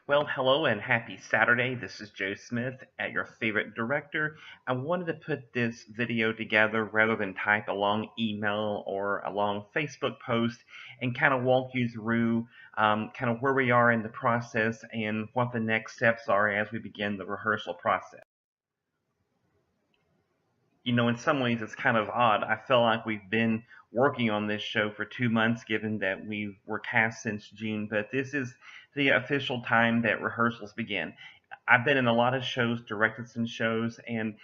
Well, hello and happy Saturday. This is Joe Smith at your favorite director. I wanted to put this video together rather than type a long email or a long Facebook post and kind of walk you through kind of where we are in the process and what the next steps are as we begin the rehearsal process. In some ways it's kind of odd. I feel like we've been working on this show for 2 months, given that we were cast since June, but this is the official time that rehearsals begin. I've been in a lot of shows, directed some shows, and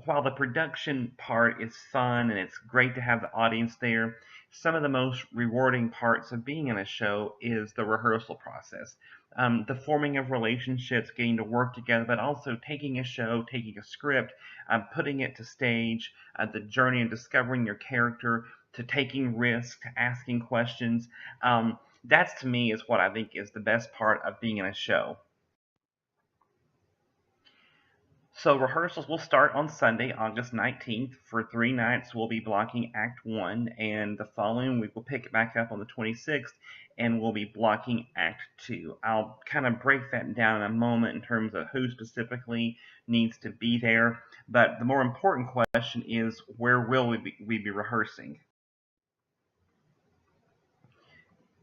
while the production part is fun and it's great to have the audience there, some of the most rewarding parts of being in a show is the rehearsal process. The forming of relationships, getting to work together, but also taking a show, taking a script, putting it to stage, the journey and discovering your character, to taking risks, to asking questions. That's to me is what I think is the best part of being in a show. So rehearsals will start on Sunday, August 19th. For 3 nights, we'll be blocking Act 1, and the following week we'll pick it back up on the 26th, and we'll be blocking Act 2. I'll kind of break that down in a moment in terms of who specifically needs to be there, but the more important question is, where will we be rehearsing?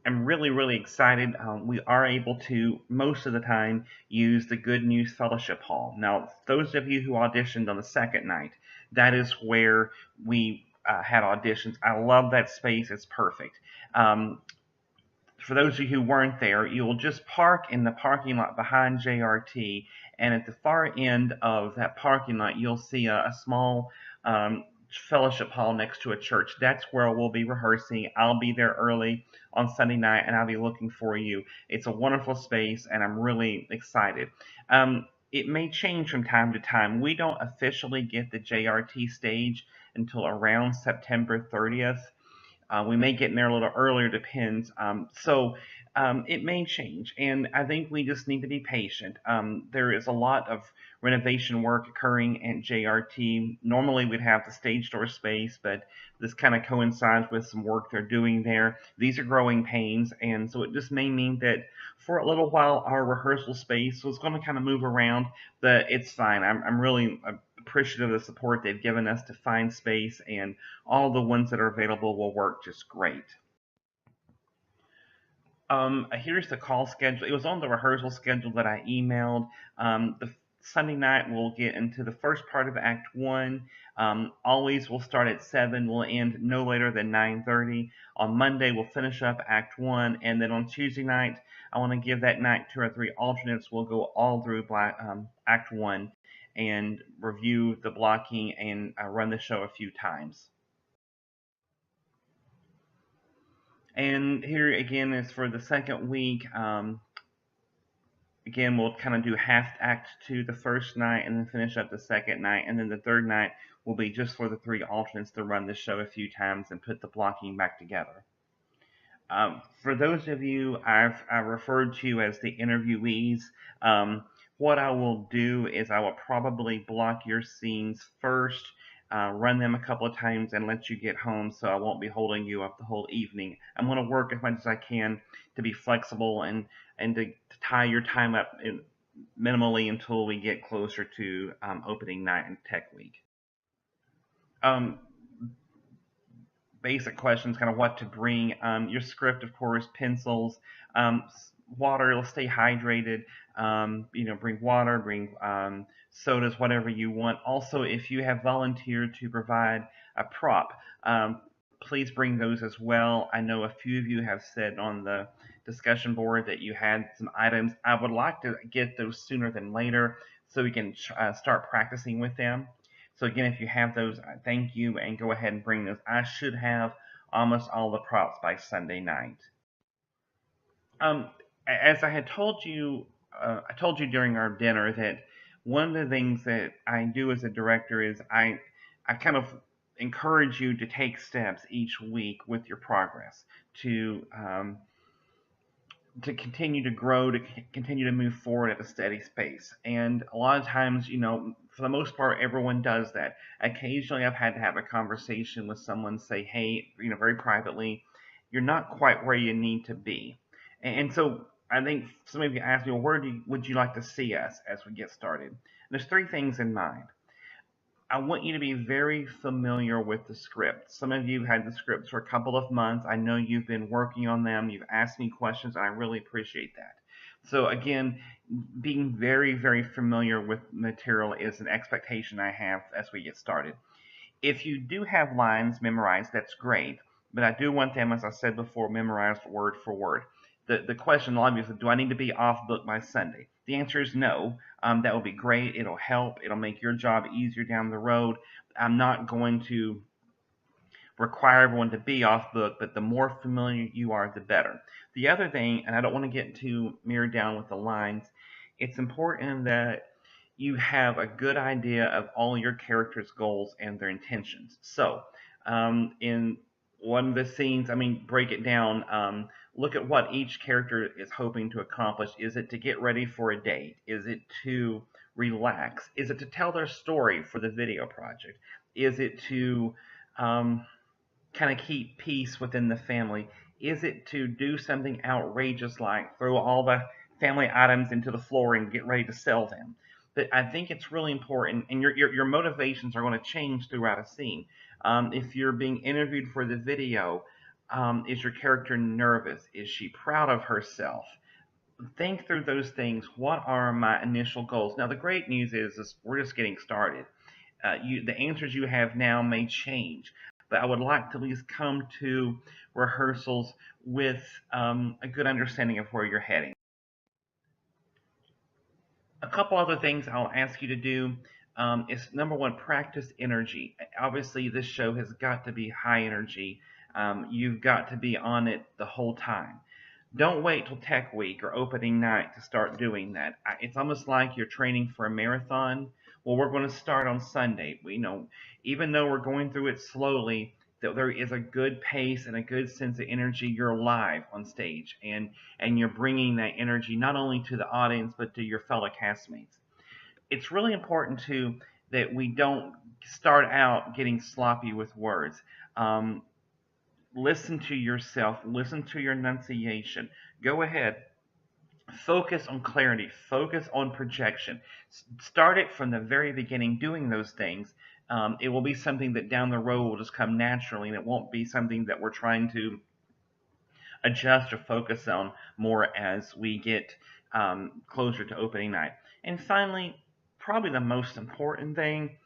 I'm really excited. We are able to, most of the time, use the Good News Fellowship Hall. Now, those of you who auditioned on the second night, that is where we had auditions. I love that space. It's perfect. For those of you who weren't there, you will just park in the parking lot behind JRT, and at the far end of that parking lot, you'll see a small fellowship hall next to a church. That's where we'll be rehearsing. I'll be there early on Sunday night, and I'll be looking for you. It's a wonderful space, and I'm really excited. It may change from time to time. We don't officially get the JRT stage until around September 30th. We may get in there a little earlier, depends. It may change, and I think we just need to be patient. There is a lot of renovation work occurring at JRT. Normally we'd have the stage door space, but this kind of coincides with some work they're doing there. These are growing pains, and so it just may mean that for a little while our rehearsal space was going to kind of move around, but it's fine. I'm really appreciative of the support they've given us to find space, and all the ones that are available will work just great. Here's the call schedule. It was on the rehearsal schedule that I emailed. The Sunday night we'll get into the first part of Act 1. Always we'll start at 7. We'll end no later than 9:30. On Monday we'll finish up Act 1, and then on Tuesday night I want to give that night 2 or 3 alternates. We'll go all through Act 1 and review the blocking and run the show a few times. And here again is for the second week. Again, we'll kind of do half Act 2 the first night and then finish up the second night. And then the third night will be just for the 3 alternates to run the show a few times and put the blocking back together. For those of you I referred to as the interviewees, what I will do is I will probably block your scenes first, run them a couple of times, and let you get home, so I won't be holding you up the whole evening. I'm going to work as much as I can to be flexible and to tie your time up minimally until we get closer to opening night and tech week. Basic questions, kind of what to bring. Your script, of course, pencils, water. Let's stay hydrated. Bring water, bring sodas, whatever you want. Also, if you have volunteered to provide a prop, please bring those as well. I know a few of you have said on the discussion board that you had some items. I would like to get those sooner than later so we can start practicing with them. So again, if you have those, thank you, and go ahead and bring those. I should have almost all the props by Sunday night. As I had told you, I told you during our dinner that one of the things that I do as a director is I kind of encourage you to take steps each week with your progress to continue to grow, to continue to move forward at a steady pace. And a lot of times, for the most part, everyone does that. Occasionally, I've had to have a conversation with someone, say, hey, very privately, you're not quite where you need to be. And so I think some of you asked me, well, would you like to see us as we get started? There's three things in mind. I want you to be very familiar with the script. Some of you had the scripts for a couple of months. I know you've been working on them. You've asked me questions, and I really appreciate that. So again, being very, very familiar with material is an expectation I have as we get started. If you do have lines memorized, that's great. But I do want them, as I said before, memorized word for word. The question obviously, do I need to be off book by Sunday? The answer is no. That will be great. It'll help. It'll make your job easier down the road. I'm not going to require everyone to be off book, but the more familiar you are, the better. The other thing, and I don't want to get too mirrored down with the lines, it's important that you have a good idea of all your characters' goals and their intentions. So, in one of the scenes, I mean, break it down. Look at what each character is hoping to accomplish. Is it to get ready for a date? Is it to relax? Is it to tell their story for the video project? Is it to kind of keep peace within the family? Is it to do something outrageous like throw all the family items into the floor and get ready to sell them? But I think it's really important, and your motivations are going to change throughout a scene. If you're being interviewed for the video, is your character nervous? Is she proud of herself? Think through those things. What are my initial goals? Now, the great news is we're just getting started. The answers you have now may change, but I would like to at least come to rehearsals with a good understanding of where you're heading. A couple other things I'll ask you to do is number one, practice energy. Obviously, this show has got to be high energy. You've got to be on it the whole time. Don't wait till tech week or opening night to start doing that. It's almost like you're training for a marathon. Well, we're going to start on Sunday. We know, even though we're going through it slowly, that there is a good pace and a good sense of energy. You're live on stage, and you're bringing that energy not only to the audience but to your fellow castmates. It's really important too that we don't start out getting sloppy with words. Um, Listen to yourself, listen to your enunciation. Go ahead, focus on clarity, focus on projection. Start it from the very beginning doing those things. It will be something that down the road will just come naturally, and it won't be something that we're trying to adjust or focus on more as we get closer to opening night. And finally, probably the most important thing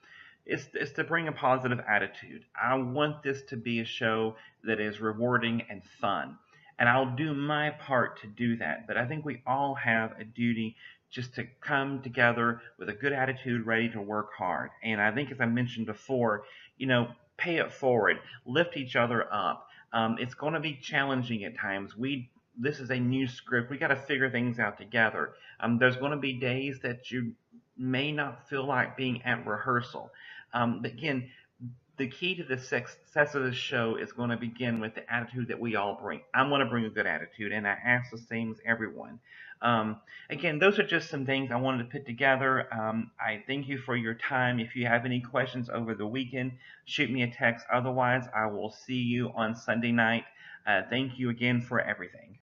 is to bring a positive attitude. I want this to be a show that is rewarding and fun. And I'll do my part to do that. But I think we all have a duty just to come together with a good attitude, ready to work hard. And I think, as I mentioned before, pay it forward, lift each other up. It's going to be challenging at times. This is a new script. We got to figure things out together. There's going to be days that you may not feel like being at rehearsal. But again, the key to the success of this show is going to begin with the attitude that we all bring. I'm going to bring a good attitude, and I ask the same as everyone. Again, those are just some things I wanted to put together. I thank you for your time. If you have any questions over the weekend, shoot me a text. Otherwise, I will see you on Sunday night. Thank you again for everything.